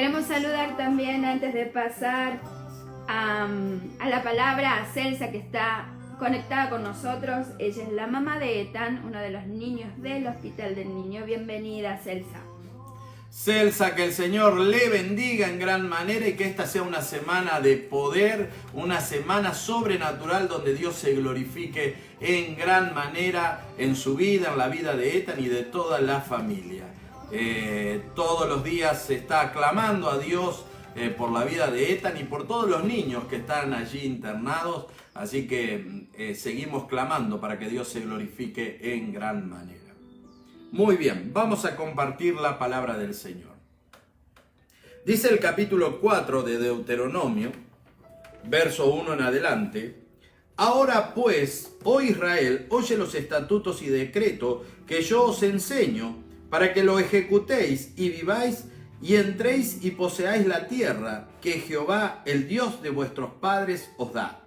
Queremos saludar también antes de pasar a la palabra a Celsa, que está conectada con nosotros. Ella es la mamá de Ethan, uno de los niños del Hospital del Niño. Bienvenida, Celsa. Celsa, que el Señor le bendiga en gran manera y que esta sea una semana de poder, una semana sobrenatural donde Dios se glorifique en gran manera en su vida, en la vida de Ethan y de toda la familia. Todos los días se está clamando a Dios por la vida de Ethan y por todos los niños que están allí internados, así que seguimos clamando para que Dios se glorifique en gran manera. Muy bien, vamos a compartir la palabra del Señor. Dice el capítulo 4 de Deuteronomio, verso 1 en adelante: Ahora pues, oh Israel, oye los estatutos y decretos que yo os enseño, para que lo ejecutéis y viváis y entréis y poseáis la tierra que Jehová, el Dios de vuestros padres, os da.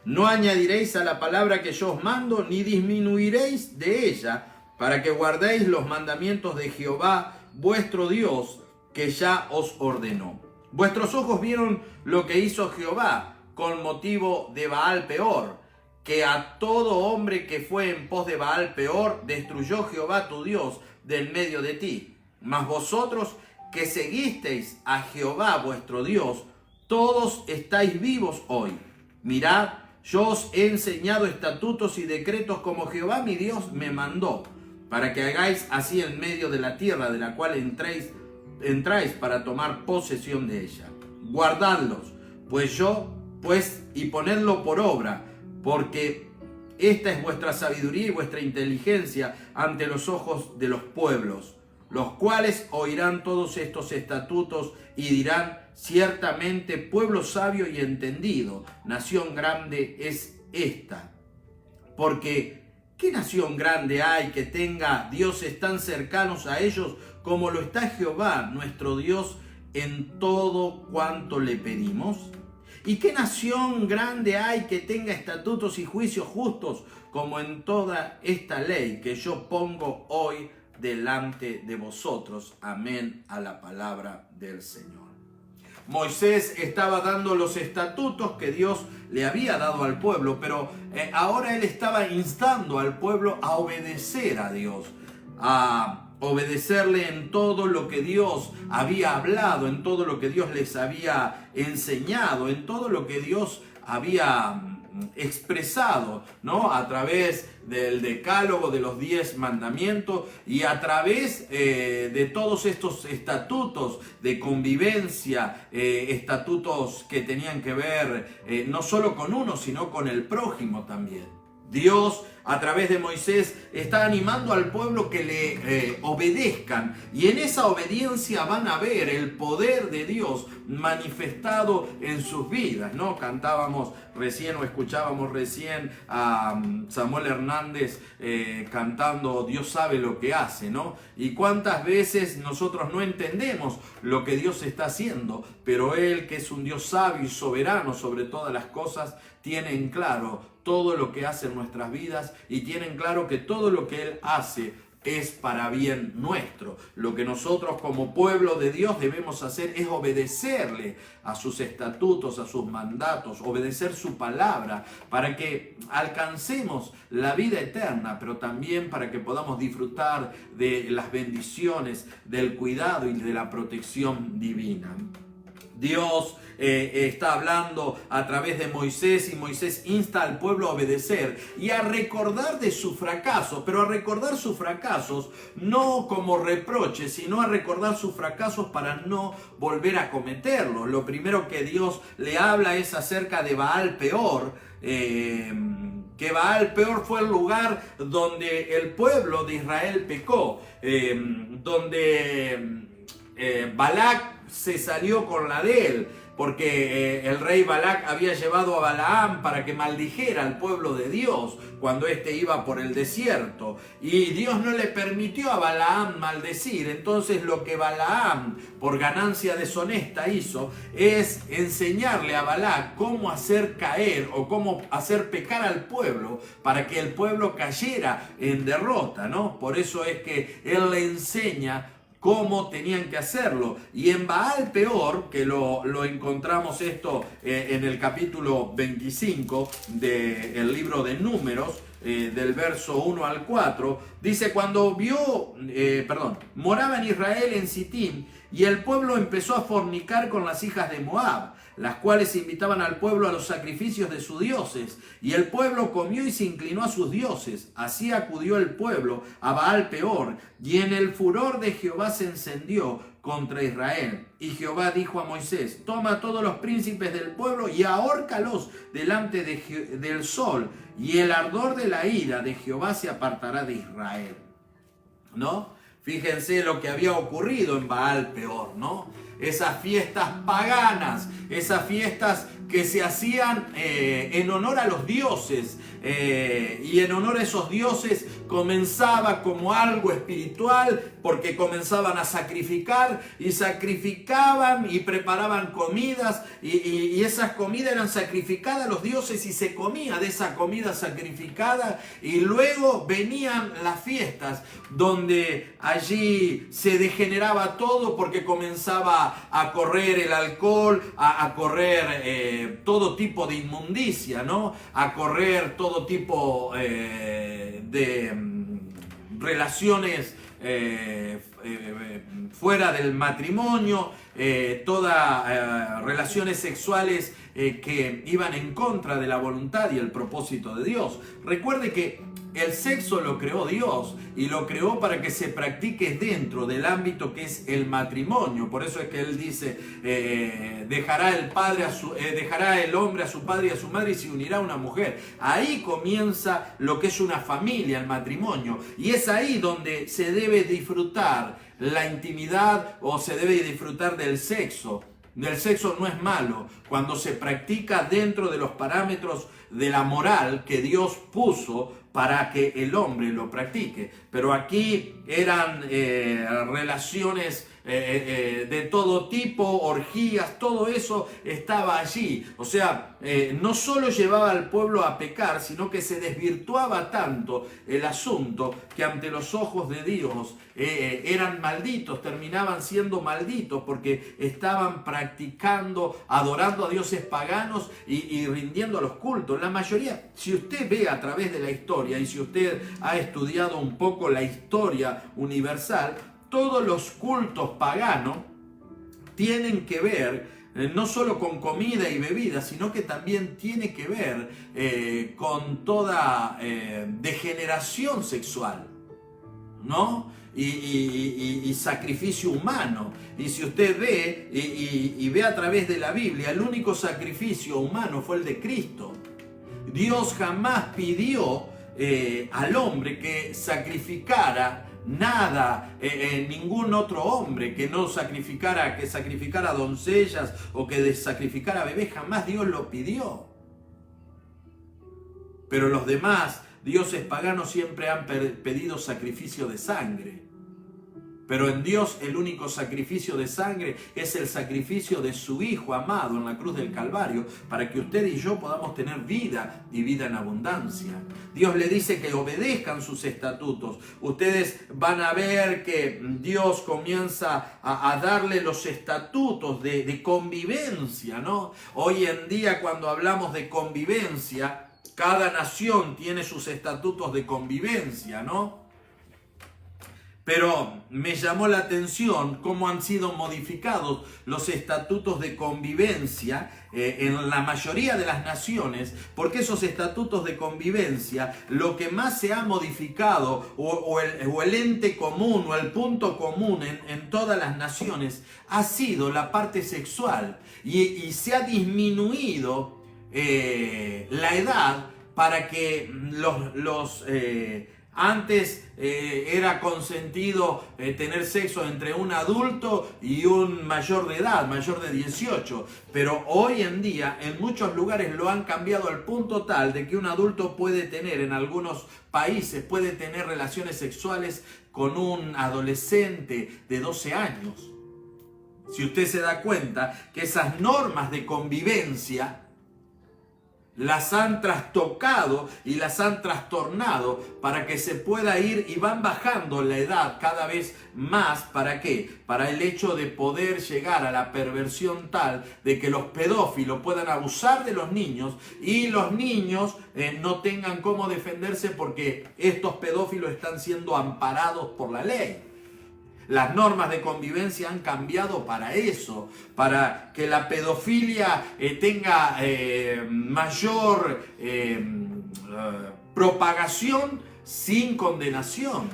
No añadiréis a la palabra que yo os mando, ni disminuiréis de ella, para que guardéis los mandamientos de Jehová, vuestro Dios, que ya os ordenó. Vuestros ojos vieron lo que hizo Jehová con motivo de Baal Peor, que a todo hombre que fue en pos de Baal Peor destruyó Jehová tu Dios del medio de ti. Mas vosotros que seguisteis a Jehová vuestro Dios, todos estáis vivos hoy. Mirad, yo os he enseñado estatutos y decretos como Jehová mi Dios me mandó, para que hagáis así en medio de la tierra de la cual entráis para tomar posesión de ella. Guardadlos, y ponedlo por obra, porque esta es vuestra sabiduría y vuestra inteligencia ante los ojos de los pueblos, los cuales oirán todos estos estatutos y dirán: ciertamente pueblo sabio y entendido, nación grande es esta. Porque ¿qué nación grande hay que tenga dioses tan cercanos a ellos como lo está Jehová, nuestro Dios, en todo cuanto le pedimos? ¿Y qué nación grande hay que tenga estatutos y juicios justos como en toda esta ley que yo pongo hoy delante de vosotros? Amén a la palabra del Señor. Moisés estaba dando los estatutos que Dios le había dado al pueblo, pero ahora él estaba instando al pueblo a obedecer a Dios, a obedecerle en todo lo que Dios había hablado, en todo lo que Dios les había enseñado, en todo lo que Dios había expresado, ¿no? A través del decálogo de los 10 mandamientos y a través de todos estos estatutos de convivencia, estatutos que tenían que ver no solo con uno, sino con el prójimo también. Dios, a través de Moisés, está animando al pueblo que le obedezcan, y en esa obediencia van a ver el poder de Dios manifestado en sus vidas, ¿no? Cantábamos recién o escuchábamos recién a Samuel Hernández cantando Dios sabe lo que hace, ¿no? Y cuántas veces nosotros no entendemos lo que Dios está haciendo, pero Él, que es un Dios sabio y soberano sobre todas las cosas, tiene en claro todo lo que hace en nuestras vidas y tiene en claro que todo lo que Él hace es para bien nuestro. Lo que nosotros como pueblo de Dios debemos hacer es obedecerle a sus estatutos, a sus mandatos, obedecer su palabra para que alcancemos la vida eterna, pero también para que podamos disfrutar de las bendiciones, del cuidado y de la protección divina. Dios está hablando a través de Moisés y Moisés insta al pueblo a obedecer y a recordar de sus fracasos, pero a recordar sus fracasos no como reproches, sino a recordar sus fracasos para no volver a cometerlos. Lo primero que Dios le habla es acerca de Baal Peor, que Baal Peor fue el lugar donde el pueblo de Israel pecó, donde Balac se salió con la de él, porque el rey Balac había llevado a Balaam para que maldijera al pueblo de Dios cuando éste iba por el desierto, y Dios no le permitió a Balaam maldecir. Entonces lo que Balaam, por ganancia deshonesta, hizo es enseñarle a Balac cómo hacer caer o cómo hacer pecar al pueblo para que el pueblo cayera en derrota, ¿no? Por eso es que él le enseña cómo tenían que hacerlo. Y en Baal Peor, que lo encontramos esto en el capítulo 25 del libro de Números, del verso 1 al 4, dice: cuando moraba en Israel en Sittim, y el pueblo empezó a fornicar con las hijas de Moab, las cuales invitaban al pueblo a los sacrificios de sus dioses, y el pueblo comió y se inclinó a sus dioses. Así acudió el pueblo a Baal Peor, y en el furor de Jehová se encendió contra Israel. Y Jehová dijo a Moisés: toma a todos los príncipes del pueblo y ahórcalos delante del sol, y el ardor de la ira de Jehová se apartará de Israel. ¿No? Fíjense lo que había ocurrido en Baal Peor, ¿no? Esas fiestas paganas, esas fiestas que se hacían en honor a los dioses, y en honor a esos dioses comenzaba como algo espiritual, porque comenzaban a sacrificar y sacrificaban y preparaban comidas, y esas comidas eran sacrificadas a los dioses y se comía de esa comida sacrificada, y luego venían las fiestas donde allí se degeneraba todo, porque comenzaba a correr el alcohol, a correr todo tipo de inmundicia, ¿no? A correr todo tipo de relaciones fuera del matrimonio, todas relaciones sexuales que iban en contra de la voluntad y el propósito de Dios. Recuerde que el sexo lo creó Dios, y lo creó para que se practique dentro del ámbito que es el matrimonio. Por eso es que Él dice: dejará el hombre a su padre y a su madre y se unirá a una mujer. Ahí comienza lo que es una familia, el matrimonio, y es ahí donde se debe disfrutar la intimidad, o se debe disfrutar del sexo. El sexo no es malo cuando se practica dentro de los parámetros de la moral que Dios puso para que el hombre lo practique. Pero aquí eran relaciones de todo tipo, orgías, todo eso estaba allí. O sea, no solo llevaba al pueblo a pecar, sino que se desvirtuaba tanto el asunto que ante los ojos de Dios eran malditos, terminaban siendo malditos, porque estaban practicando, adorando a dioses paganos y rindiendo a los cultos. La mayoría, si usted ve a través de la historia, y si usted ha estudiado un poco la historia universal, todos los cultos paganos tienen que ver no solo con comida y bebida, sino que también tiene que ver con toda degeneración sexual, ¿no? Y sacrificio humano. Y si usted ve y ve a través de la Biblia, el único sacrificio humano fue el de Cristo. Dios jamás pidió al hombre que sacrificara nada, ningún otro hombre que sacrificara doncellas o que sacrificara bebés. Jamás Dios lo pidió. Pero los demás dioses paganos siempre han pedido sacrificio de sangre. Pero en Dios el único sacrificio de sangre es el sacrificio de su Hijo amado en la cruz del Calvario, para que usted y yo podamos tener vida, y vida en abundancia. Dios le dice que obedezcan sus estatutos. Ustedes van a ver que Dios comienza a darle los estatutos de convivencia, ¿no? Hoy en día, cuando hablamos de convivencia, cada nación tiene sus estatutos de convivencia, ¿no? Pero me llamó la atención cómo han sido modificados los estatutos de convivencia en la mayoría de las naciones, porque esos estatutos de convivencia, lo que más se ha modificado, o el ente común, o el punto común en todas las naciones, ha sido la parte sexual. Y se ha disminuido la edad para que antes era consentido tener sexo entre un adulto y un mayor de edad, mayor de 18. Pero hoy en día en muchos lugares lo han cambiado al punto tal de que un adulto puede tener, en algunos países, puede tener relaciones sexuales con un adolescente de 12 años. Si usted se da cuenta que esas normas de convivencia las han trastocado y las han trastornado para que se pueda ir, y van bajando la edad cada vez más. ¿Para qué? Para el hecho de poder llegar a la perversión tal de que los pedófilos puedan abusar de los niños y los niños no tengan cómo defenderse porque estos pedófilos están siendo amparados por la ley. Las normas de convivencia han cambiado para eso, para que la pedofilia tenga mayor propagación sin condenación.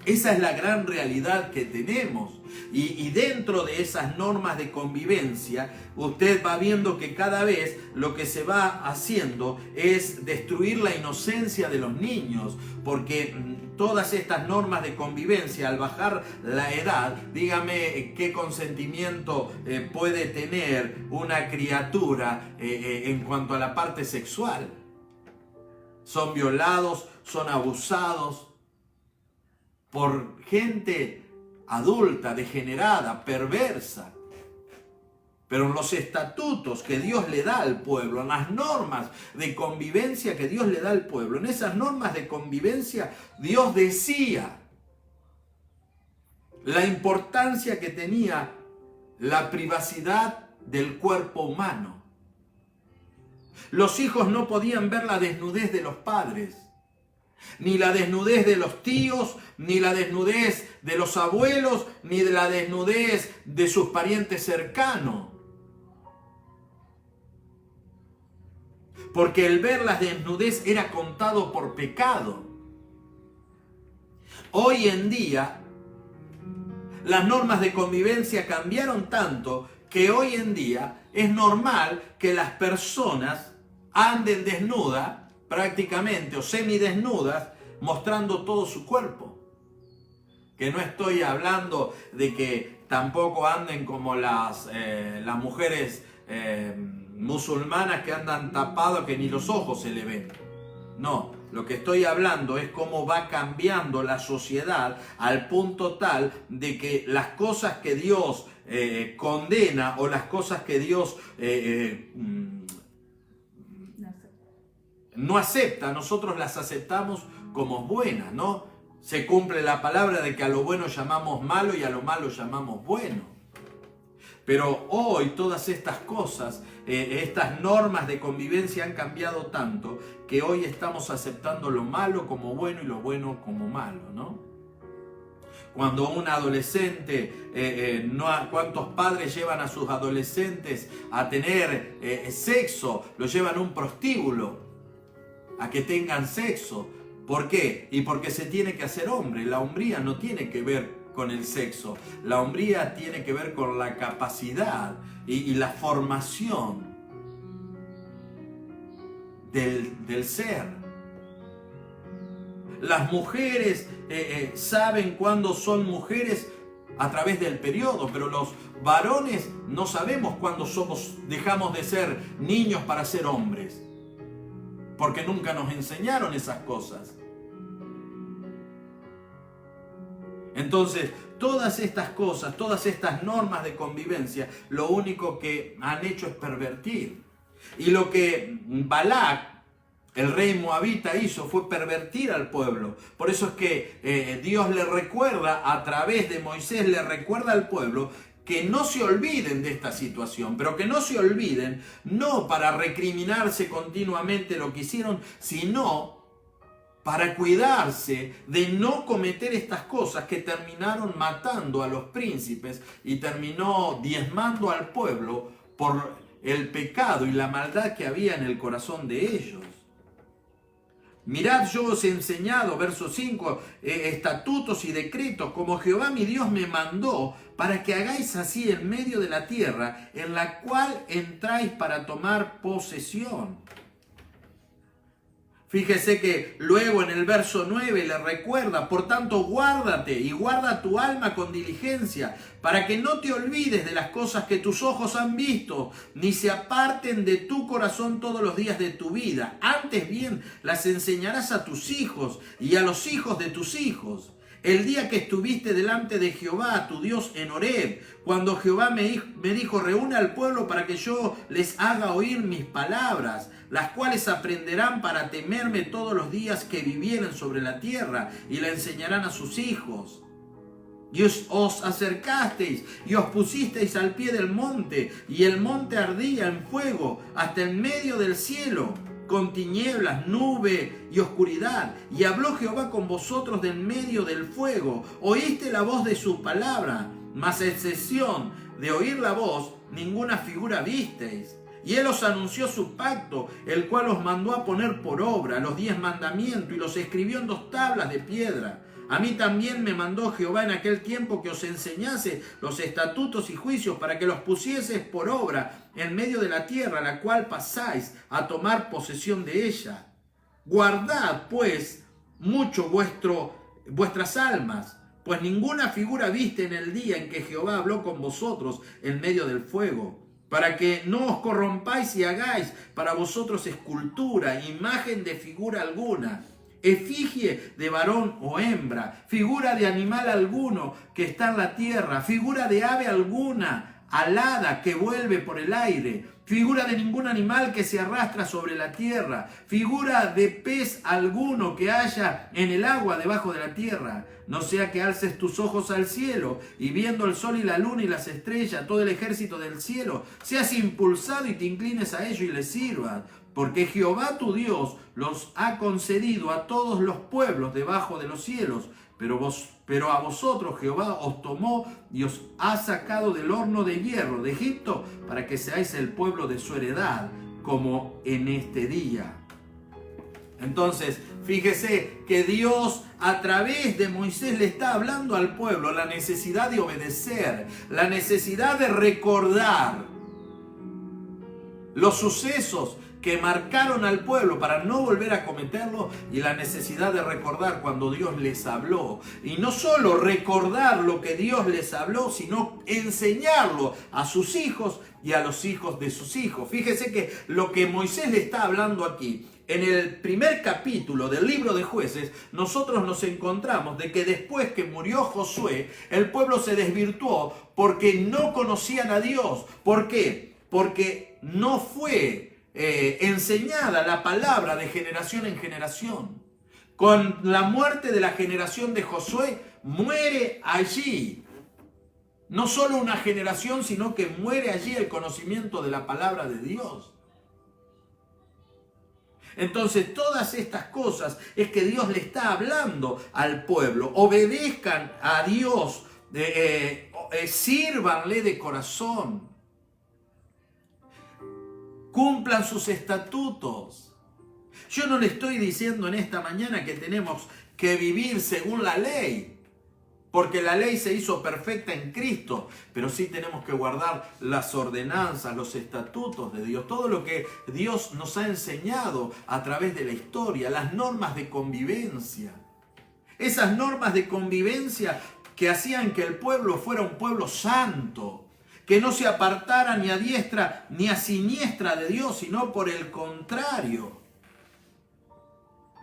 Esa es la gran realidad que tenemos. Y dentro de esas normas de convivencia, usted va viendo que cada vez lo que se va haciendo es destruir la inocencia de los niños, porque todas estas normas de convivencia, al bajar la edad, dígame qué consentimiento puede tener una criatura en cuanto a la parte sexual. Son violados, son abusados por gente adulta, degenerada, perversa. Pero en los estatutos que Dios le da al pueblo, en las normas de convivencia que Dios le da al pueblo, en esas normas de convivencia Dios decía la importancia que tenía la privacidad del cuerpo humano. Los hijos no podían ver la desnudez de los padres, ni la desnudez de los tíos, ni la desnudez de los abuelos, ni de la desnudez de sus parientes cercanos. Porque el ver la desnudez era contado por pecado. Hoy en día, las normas de convivencia cambiaron tanto que hoy en día es normal que las personas anden desnudas prácticamente o semidesnudas, mostrando todo su cuerpo. Que no estoy hablando de que tampoco anden como las mujeres musulmanas que andan tapadas, que ni los ojos se le ven. No, lo que estoy hablando es cómo va cambiando la sociedad al punto tal de que las cosas que Dios condena o las cosas que Dios no acepta, nosotros las aceptamos como buenas, ¿no? Se cumple la palabra de que a lo bueno llamamos malo y a lo malo llamamos bueno. Pero hoy todas estas cosas, estas normas de convivencia han cambiado tanto que hoy estamos aceptando lo malo como bueno y lo bueno como malo, ¿no? Cuando un adolescente, ¿cuántos padres llevan a sus adolescentes a tener sexo? Los llevan a un prostíbulo, a que tengan sexo. ¿Por qué? Y porque se tiene que hacer hombre. La hombría no tiene que ver con el sexo. La hombría tiene que ver con la capacidad y la formación del ser. Las mujeres saben cuándo son mujeres a través del periodo, pero los varones no sabemos cuándo dejamos de ser niños para ser hombres. Porque nunca nos enseñaron esas cosas. Entonces, todas estas cosas, todas estas normas de convivencia, lo único que han hecho es pervertir. Y lo que Balac, el rey moabita, hizo fue pervertir al pueblo. Por eso es que Dios le recuerda, a través de Moisés, le recuerda al pueblo que no se olviden de esta situación, pero que no se olviden, no para recriminarse continuamente lo que hicieron, sino para cuidarse de no cometer estas cosas que terminaron matando a los príncipes y terminó diezmando al pueblo por el pecado y la maldad que había en el corazón de ellos. Mirad, yo os he enseñado, verso 5, estatutos y decretos, como Jehová mi Dios me mandó, para que hagáis así en medio de la tierra, en la cual entráis para tomar posesión. Fíjese que luego en el verso 9 le recuerda, por tanto guárdate y guarda tu alma con diligencia, para que no te olvides de las cosas que tus ojos han visto, ni se aparten de tu corazón todos los días de tu vida. Antes bien las enseñarás a tus hijos y a los hijos de tus hijos. El día que estuviste delante de Jehová, tu Dios, en Horeb, cuando Jehová me dijo, reúne al pueblo para que yo les haga oír mis palabras. las cuales aprenderán para temerme todos los días que vivieren sobre la tierra, y la enseñarán a sus hijos. Y os acercasteis y os pusisteis al pie del monte, y el monte ardía en fuego hasta en medio del cielo, con tinieblas, nube y oscuridad. Y habló Jehová con vosotros de en medio del fuego. Oíste la voz de su palabra, mas a excepción de oír la voz, ninguna figura visteis. Y él os anunció su pacto, el cual os mandó a poner por obra los 10 mandamientos, y los escribió en 2 tablas de piedra. A mí también me mandó Jehová en aquel tiempo que os enseñase los estatutos y juicios, para que los pusieses por obra en medio de la tierra, la cual pasáis a tomar posesión de ella. Guardad, pues, mucho vuestras almas, pues ninguna figura viste en el día en que Jehová habló con vosotros en medio del fuego, para que no os corrompáis y hagáis para vosotros escultura, imagen de figura alguna, efigie de varón o hembra, figura de animal alguno que está en la tierra, figura de ave alguna, alada que vuelve por el aire, figura de ningún animal que se arrastra sobre la tierra, figura de pez alguno que haya en el agua debajo de la tierra. No sea que alces tus ojos al cielo, y viendo el sol y la luna y las estrellas, todo el ejército del cielo, seas impulsado y te inclines a ello y les sirvas. Porque Jehová tu Dios los ha concedido a todos los pueblos debajo de los cielos. Pero a vosotros Jehová os tomó y os ha sacado del horno de hierro de Egipto, para que seáis el pueblo de su heredad, como en este día. Entonces, fíjese que Dios a través de Moisés le está hablando al pueblo la necesidad de obedecer, la necesidad de recordar los sucesos que marcaron al pueblo para no volver a cometerlo, y la necesidad de recordar cuando Dios les habló. Y no solo recordar lo que Dios les habló, sino enseñarlo a sus hijos y a los hijos de sus hijos. Fíjese que lo que Moisés le está hablando aquí, en el primer capítulo del libro de Jueces, nosotros nos encontramos de que después que murió Josué, el pueblo se desvirtuó porque no conocían a Dios. ¿Por qué? Porque no fue enseñada la palabra de generación en generación. Con la muerte de la generación de Josué, muere allí no solo una generación, sino que muere allí el conocimiento de la palabra de Dios. Entonces, todas estas cosas es que Dios le está hablando al pueblo. Obedezcan a Dios, sírvanle de corazón. Cumplan sus estatutos. Yo no le estoy diciendo en esta mañana que tenemos que vivir según la ley, porque la ley se hizo perfecta en Cristo, pero sí tenemos que guardar las ordenanzas, los estatutos de Dios, todo lo que Dios nos ha enseñado a través de la historia, las normas de convivencia. Esas normas de convivencia que hacían que el pueblo fuera un pueblo santo, que no se apartara ni a diestra ni a siniestra de Dios, sino por el contrario.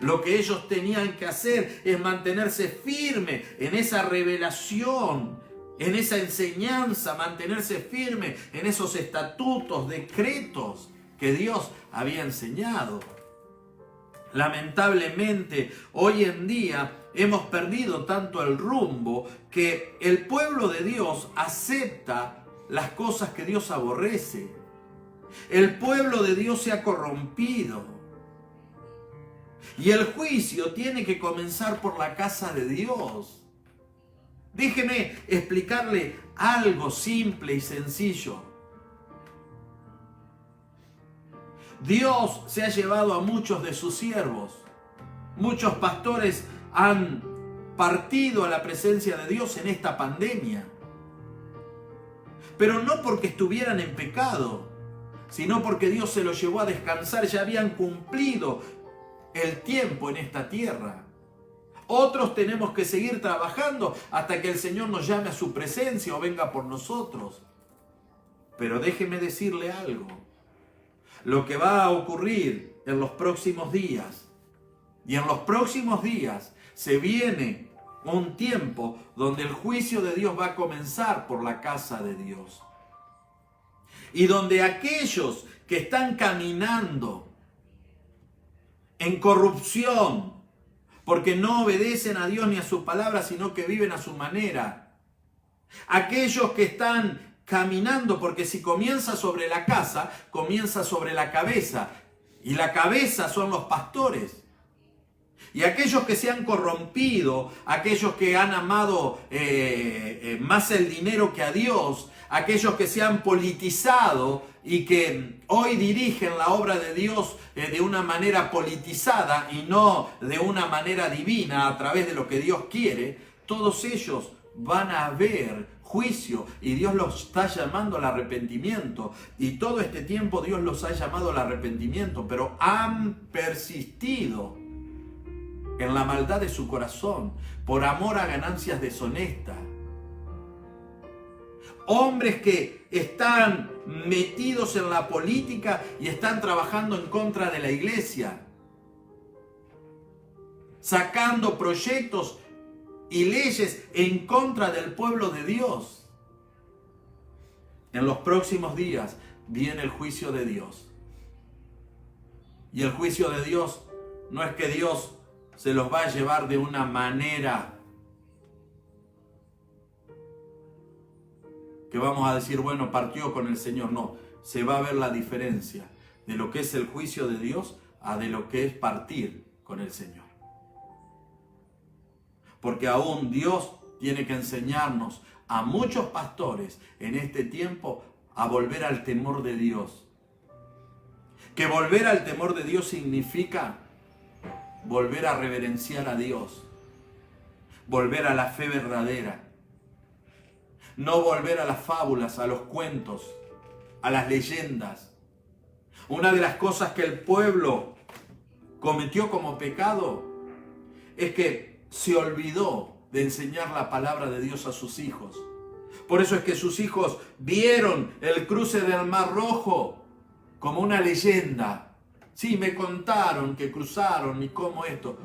Lo que ellos tenían que hacer es mantenerse firme en esa revelación, en esa enseñanza, mantenerse firme en esos estatutos, decretos que Dios había enseñado. Lamentablemente, hoy en día hemos perdido tanto el rumbo que el pueblo de Dios acepta las cosas que Dios aborrece. El pueblo de Dios se ha corrompido. Y el juicio tiene que comenzar por la casa de Dios. Déjeme explicarle algo simple y sencillo. Dios se ha llevado a muchos de sus siervos. Muchos pastores han partido a la presencia de Dios en esta pandemia. Pero no porque estuvieran en pecado, sino porque Dios se los llevó a descansar. Ya habían cumplido el tiempo en esta tierra. Otros tenemos que seguir trabajando hasta que el Señor nos llame a su presencia o venga por nosotros. Pero déjeme decirle algo. Lo que va a ocurrir en los próximos días, y en los próximos días se viene un tiempo donde el juicio de Dios va a comenzar por la casa de Dios. Y donde aquellos que están caminando en corrupción, porque no obedecen a Dios ni a su palabra, sino que viven a su manera. Aquellos que están caminando, porque si comienza sobre la casa, comienza sobre la cabeza, y la cabeza son los pastores. Y aquellos que se han corrompido, aquellos que han amado más el dinero que a Dios, aquellos que se han politizado y que hoy dirigen la obra de Dios de una manera politizada y no de una manera divina a través de lo que Dios quiere, todos ellos van a ver juicio y Dios los está llamando al arrepentimiento. Y todo este tiempo Dios los ha llamado al arrepentimiento, pero han persistido en la maldad de su corazón, por amor a ganancias deshonestas. Hombres que están metidos en la política y están trabajando en contra de la iglesia, sacando proyectos y leyes en contra del pueblo de Dios. En los próximos días viene el juicio de Dios. Y el juicio de Dios no es que Dios se los va a llevar de una manera que vamos a decir, bueno, partió con el Señor. No, se va a ver la diferencia de lo que es el juicio de Dios a de lo que es partir con el Señor. Porque aún Dios tiene que enseñarnos a muchos pastores en este tiempo a volver al temor de Dios. Que volver al temor de Dios significa volver a reverenciar a Dios, volver a la fe verdadera, no volver a las fábulas, a los cuentos, a las leyendas. Una de las cosas que el pueblo cometió como pecado es que se olvidó de enseñar la palabra de Dios a sus hijos. Por eso es que sus hijos vieron el cruce del Mar Rojo como una leyenda. Sí, me contaron que cruzaron y cómo esto,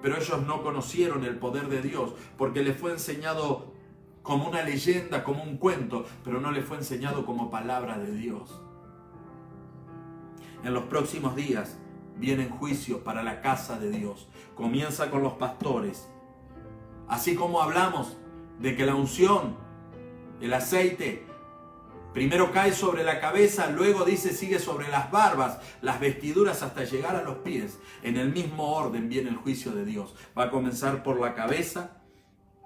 pero ellos no conocieron el poder de Dios, porque les fue enseñado como una leyenda, como un cuento, pero no les fue enseñado como palabra de Dios. En los próximos días vienen juicios para la casa de Dios. Comienza con los pastores. Así como hablamos de que la unción, el aceite, primero cae sobre la cabeza, luego dice sigue sobre las barbas, las vestiduras hasta llegar a los pies. En el mismo orden viene el juicio de Dios. Va a comenzar por la cabeza,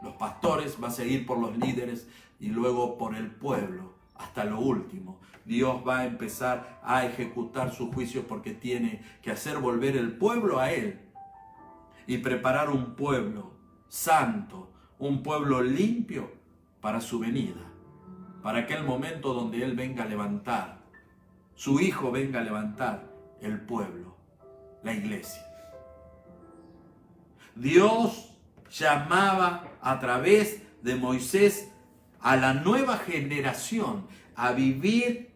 los pastores, va a seguir por los líderes y luego por el pueblo hasta lo último. Dios va a empezar a ejecutar sus juicios porque tiene que hacer volver el pueblo a Él y preparar un pueblo santo, un pueblo limpio para su venida. Para aquel momento donde Él venga a levantar, su Hijo venga a levantar el pueblo, la iglesia. Dios llamaba a través de Moisés a la nueva generación a vivir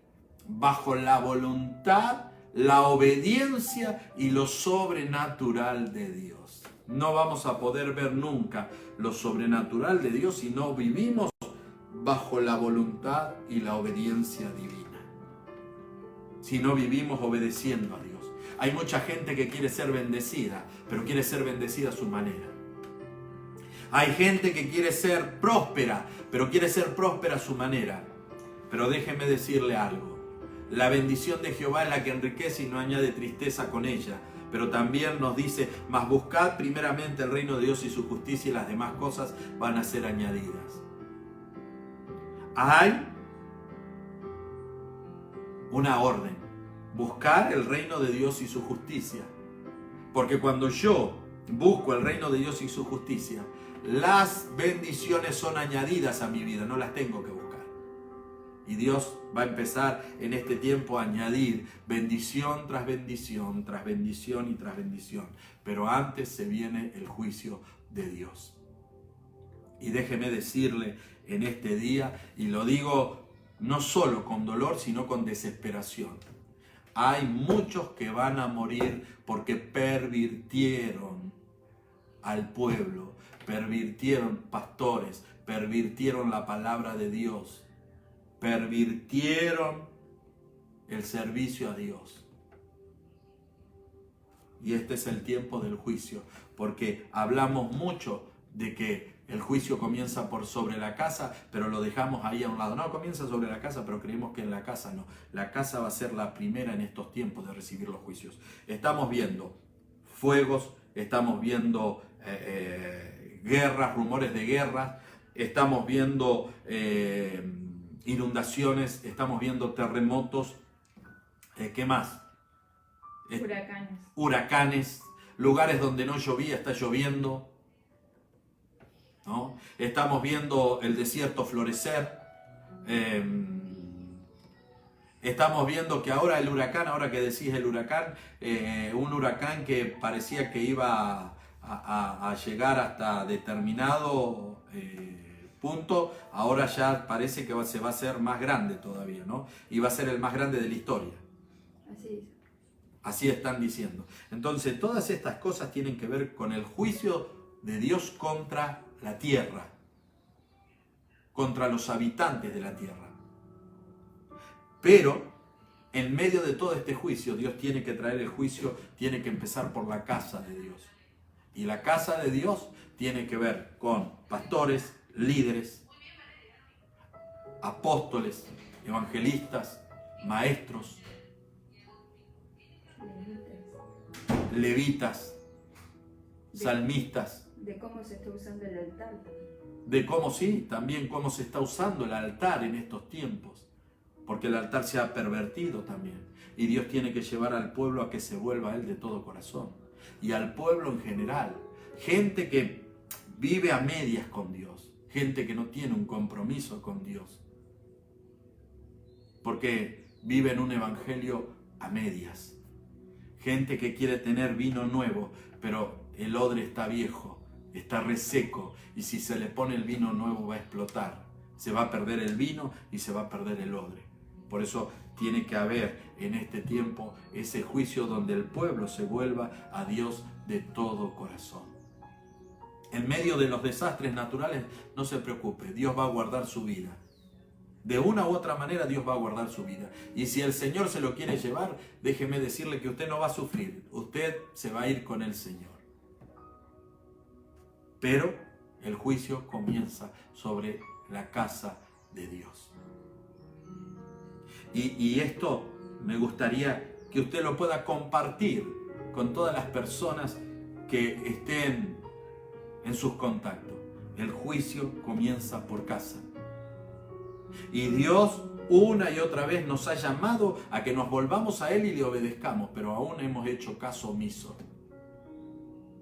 bajo la voluntad, la obediencia y lo sobrenatural de Dios. No vamos a poder ver nunca lo sobrenatural de Dios si no vivimos bajo la voluntad y la obediencia divina. Si no vivimos obedeciendo a Dios. Hay mucha gente que quiere ser bendecida, pero quiere ser bendecida a su manera. Hay gente que quiere ser próspera, pero quiere ser próspera a su manera. Pero déjeme decirle algo. La bendición de Jehová es la que enriquece y no añade tristeza con ella. Pero también nos dice, mas buscad primeramente el reino de Dios y su justicia y las demás cosas van a ser añadidas. Hay una orden, buscar el reino de Dios y su justicia, porque cuando yo busco el reino de Dios y su justicia, las bendiciones son añadidas a mi vida, no las tengo que buscar. Y Dios va a empezar en este tiempo a añadir bendición tras bendición, tras bendición y tras bendición, pero antes se viene el juicio de Dios. Y déjeme decirle en este día, y lo digo no solo con dolor, sino con desesperación. Hay muchos que van a morir porque pervirtieron al pueblo, pervirtieron pastores, pervirtieron la palabra de Dios, pervirtieron el servicio a Dios. y este es el tiempo del juicio, porque hablamos mucho de que el juicio comienza por sobre la casa, pero lo dejamos ahí a un lado. No, comienza sobre la casa, pero creemos que en la casa no. La casa va a ser la primera en estos tiempos de recibir los juicios. Estamos viendo fuegos, estamos viendo guerras, rumores de guerras, estamos viendo inundaciones, estamos viendo terremotos, ¿qué más? Huracanes, lugares donde no llovía, está lloviendo, ¿no? Estamos viendo el desierto florecer, estamos viendo que ahora el huracán, ahora que decís el huracán, un huracán que parecía que iba a llegar hasta determinado punto, ahora ya parece que se va a hacer más grande todavía, ¿no? Y va a ser el más grande de la historia. Así es. Así están diciendo. Entonces, todas estas cosas tienen que ver con el juicio de Dios contra la tierra, contra los habitantes de la tierra. Pero, en medio de todo este juicio, Dios tiene que traer el juicio, tiene que empezar por la casa de Dios. Y la casa de Dios tiene que ver con pastores, líderes, apóstoles, evangelistas, maestros, levitas, salmistas. De cómo se está usando el altar. De cómo sí, también cómo se está usando el altar en estos tiempos. Porque el altar se ha pervertido también. Y Dios tiene que llevar al pueblo a que se vuelva a Él de todo corazón. Y al pueblo en general. Gente que vive a medias con Dios. Gente que no tiene un compromiso con Dios. Porque vive en un evangelio a medias. Gente que quiere tener vino nuevo, pero el odre está viejo, está reseco, y si se le pone el vino nuevo va a explotar. Se va a perder el vino y se va a perder el odre. Por eso tiene que haber en este tiempo ese juicio donde el pueblo se vuelva a Dios de todo corazón. En medio de los desastres naturales, no se preocupe, Dios va a guardar su vida. De una u otra manera Dios va a guardar su vida. Y si el Señor se lo quiere llevar, déjeme decirle que usted no va a sufrir. Usted se va a ir con el Señor. Pero el juicio comienza sobre la casa de Dios. Y esto me gustaría que usted lo pueda compartir con todas las personas que estén en sus contactos. El juicio comienza por casa. Y Dios una y otra vez nos ha llamado a que nos volvamos a Él y le obedezcamos, pero aún hemos hecho caso omiso.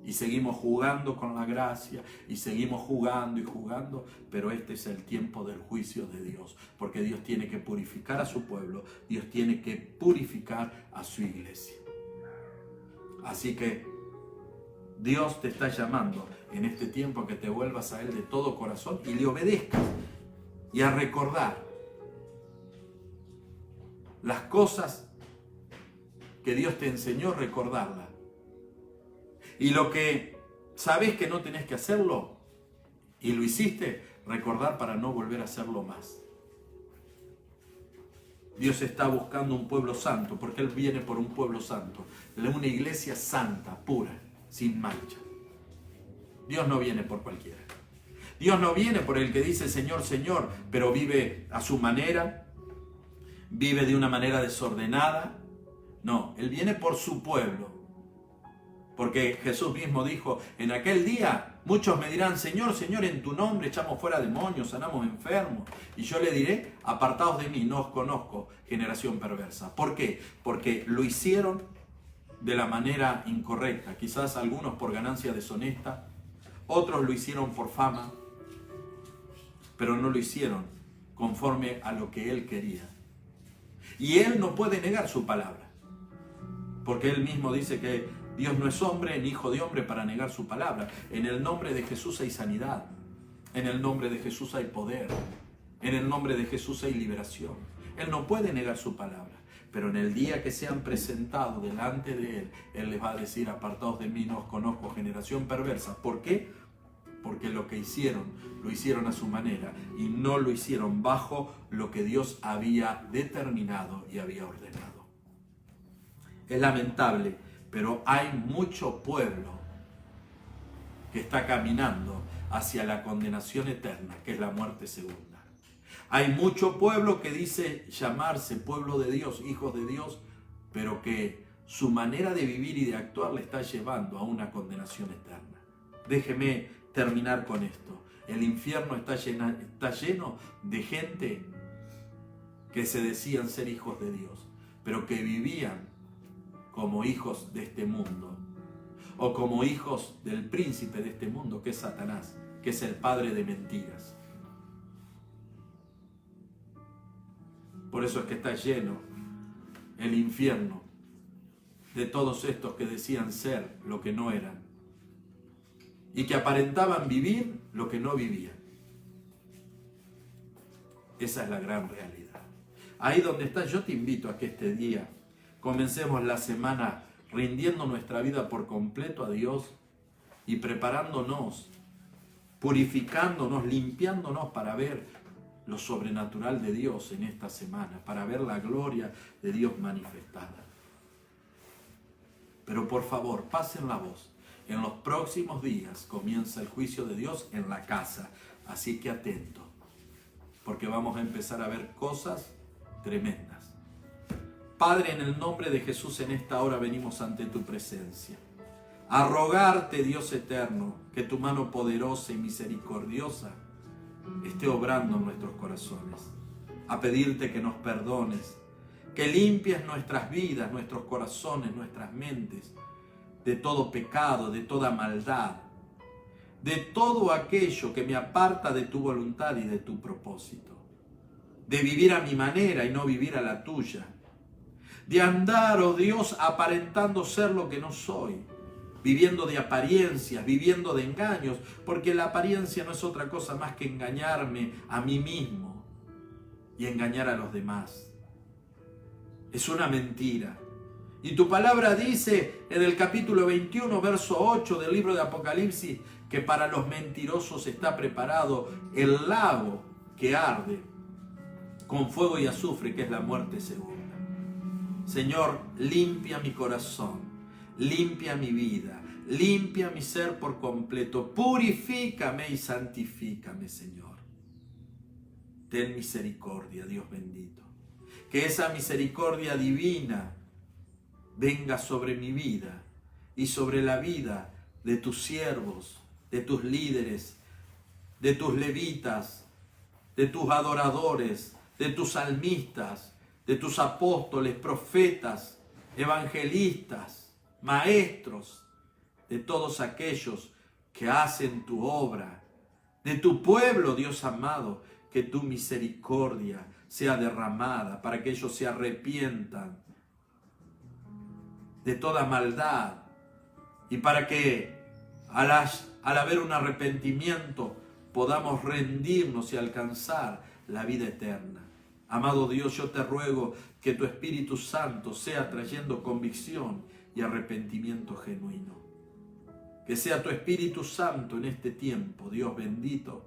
Y seguimos jugando con la gracia, y seguimos jugando y jugando, pero este es el tiempo del juicio de Dios, porque Dios tiene que purificar a su pueblo, Dios tiene que purificar a su iglesia. Así que Dios te está llamando en este tiempo a que te vuelvas a Él de todo corazón y le obedezcas. Y a recordar las cosas que Dios te enseñó, recordarlas. Y lo que sabes que no tenés que hacerlo y lo hiciste, recordar para no volver a hacerlo más. Dios está buscando un pueblo santo, porque Él viene por un pueblo santo, una iglesia santa, pura, sin mancha. Dios no viene por cualquiera. Dios no viene por el que dice Señor, Señor, pero vive a su manera, vive de una manera desordenada. No, Él viene por su pueblo. Porque Jesús mismo dijo, en aquel día muchos me dirán, Señor, Señor, en tu nombre echamos fuera demonios, sanamos enfermos. Y yo le diré, apartaos de mí, no os conozco, generación perversa. ¿Por qué? Porque lo hicieron de la manera incorrecta. Quizás algunos por ganancia deshonesta, otros lo hicieron por fama, pero no lo hicieron conforme a lo que Él quería. Y Él no puede negar su palabra, porque Él mismo dice que Dios no es hombre ni hijo de hombre para negar su palabra. En el nombre de Jesús hay sanidad, en el nombre de Jesús hay poder, en el nombre de Jesús hay liberación. Él no puede negar su palabra, pero en el día que sean presentados delante de Él, Él les va a decir, apartaos de mí, no os conozco, generación perversa. ¿Por qué? Porque lo que hicieron, lo hicieron a su manera y no lo hicieron bajo lo que Dios había determinado y había ordenado. Es lamentable Pero hay mucho pueblo que está caminando hacia la condenación eterna, que es la muerte segunda. Hay mucho pueblo que dice llamarse pueblo de Dios, hijos de Dios, pero que su manera de vivir y de actuar le está llevando a una condenación eterna. Déjeme terminar con esto. El infierno está lleno de gente que se decían ser hijos de Dios, pero que vivían como hijos de este mundo, o como hijos del príncipe de este mundo, que es Satanás, que es el padre de mentiras. Por eso es que está lleno el infierno de todos estos que decían ser lo que no eran y que aparentaban vivir lo que no vivían. Esa es la gran realidad. Ahí donde estás, yo te invito a que este día comencemos la semana rindiendo nuestra vida por completo a Dios y preparándonos, purificándonos, limpiándonos para ver lo sobrenatural de Dios en esta semana, para ver la gloria de Dios manifestada. Pero por favor, pasen la voz. En los próximos días comienza el juicio de Dios en la casa, así que atento, porque vamos a empezar a ver cosas tremendas. Padre, en el nombre de Jesús, en esta hora venimos ante tu presencia, a rogarte, Dios eterno, que tu mano poderosa y misericordiosa esté obrando en nuestros corazones, a pedirte que nos perdones, que limpies nuestras vidas, nuestros corazones, nuestras mentes, de todo pecado, de toda maldad, de todo aquello que me aparta de tu voluntad y de tu propósito, de vivir a mi manera y no vivir a la tuya, de andar, oh Dios, aparentando ser lo que no soy, viviendo de apariencias, viviendo de engaños, porque la apariencia no es otra cosa más que engañarme a mí mismo y engañar a los demás. Es una mentira. Y tu palabra dice en el capítulo 21, verso 8 del libro de Apocalipsis, que para los mentirosos está preparado el lago que arde con fuego y azufre, que es la muerte segunda. Señor, limpia mi corazón, limpia mi vida, limpia mi ser por completo, purifícame y santifícame, Señor. Ten misericordia, Dios bendito. Que esa misericordia divina venga sobre mi vida y sobre la vida de tus siervos, de tus líderes, de tus levitas, de tus adoradores, de tus salmistas, de tus apóstoles, profetas, evangelistas, maestros, de todos aquellos que hacen tu obra, de tu pueblo, Dios amado, que tu misericordia sea derramada para que ellos se arrepientan de toda maldad y para que al haber un arrepentimiento podamos rendirnos y alcanzar la vida eterna. Amado Dios, yo te ruego que tu Espíritu Santo sea trayendo convicción y arrepentimiento genuino. Que sea tu Espíritu Santo en este tiempo, Dios bendito,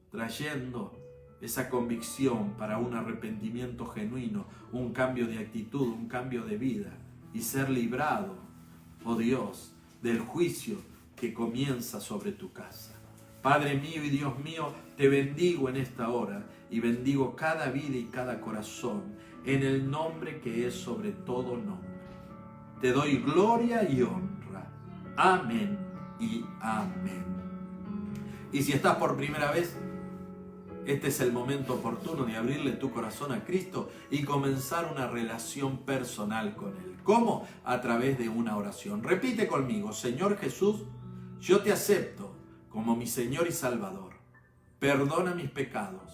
trayendo esa convicción para un arrepentimiento genuino, un cambio de actitud, un cambio de vida y ser librado, oh Dios, del juicio que comienza sobre tu casa. Padre mío y Dios mío, te bendigo en esta hora y bendigo cada vida y cada corazón en el nombre que es sobre todo nombre. Te doy gloria y honra. Amén y amén. Y si estás por primera vez, este es el momento oportuno de abrirle tu corazón a Cristo y comenzar una relación personal con Él. ¿Cómo? A través de una oración. Repite conmigo: Señor Jesús, yo te acepto como mi Señor y Salvador. Perdona mis pecados,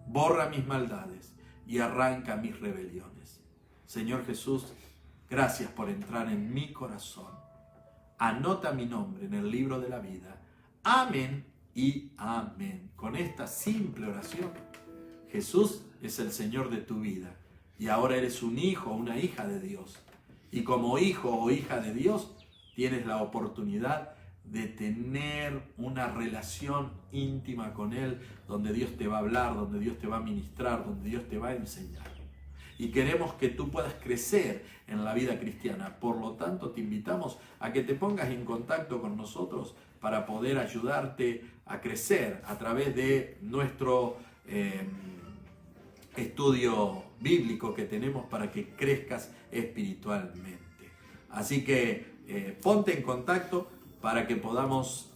borra mis maldades y arranca mis rebeliones. Señor Jesús, gracias por entrar en mi corazón. Anota mi nombre en el libro de la vida. Amén y amén. Con esta simple oración, Jesús es el Señor de tu vida y ahora eres un hijo o una hija de Dios. Y como hijo o hija de Dios, tienes la oportunidad de tener una relación íntima con Él, donde Dios te va a hablar, donde Dios te va a ministrar, donde Dios te va a enseñar. y queremos que tú puedas crecer en la vida cristiana. Por lo tanto, te invitamos a que te pongas en contacto con nosotros para poder ayudarte a crecer a través de nuestro estudio bíblico que tenemos para que crezcas espiritualmente. Así que ponte en contacto para que podamos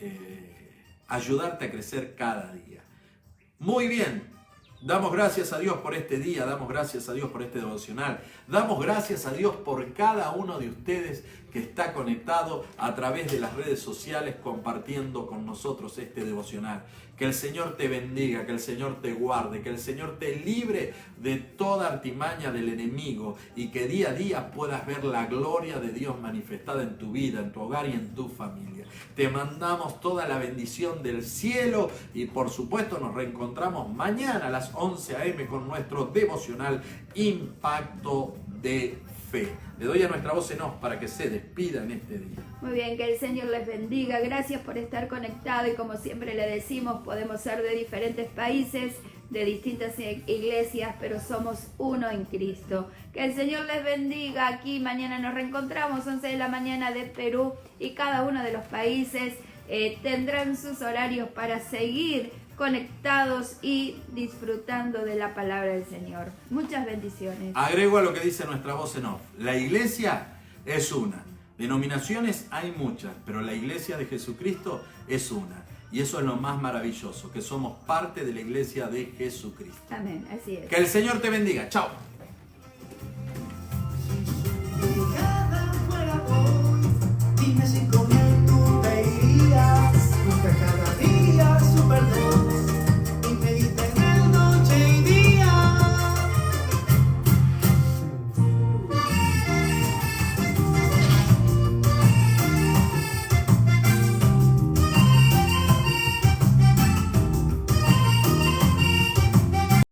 ayudarte a crecer cada día. Muy bien. Damos gracias a Dios por este día, damos gracias a Dios por este devocional, damos gracias a Dios por cada uno de ustedes que está conectado a través de las redes sociales compartiendo con nosotros este devocional. Que el Señor te bendiga, que el Señor te guarde, que el Señor te libre de toda artimaña del enemigo y que día a día puedas ver la gloria de Dios manifestada en tu vida, en tu hogar y en tu familia. Te mandamos toda la bendición del cielo y por supuesto nos reencontramos mañana a las 11 a.m. con nuestro devocional Impacto de Fe. Le doy a nuestra voz en off para que se despida en este día. Muy bien, que el Señor les bendiga. Gracias por estar conectado y como siempre le decimos, podemos ser de diferentes países, de distintas iglesias, pero somos uno en Cristo. Que el Señor les bendiga. Aquí mañana nos reencontramos 11 de la mañana de Perú y cada uno de los países tendrán sus horarios para seguir conectados y disfrutando de la palabra del Señor. Muchas bendiciones. Agrego a lo que dice nuestra voz en off. La iglesia es una. Denominaciones hay muchas, pero la iglesia de Jesucristo es una. Y eso es lo más maravilloso, que somos parte de la iglesia de Jesucristo. Amén, así es. Que el Señor te bendiga. Chao.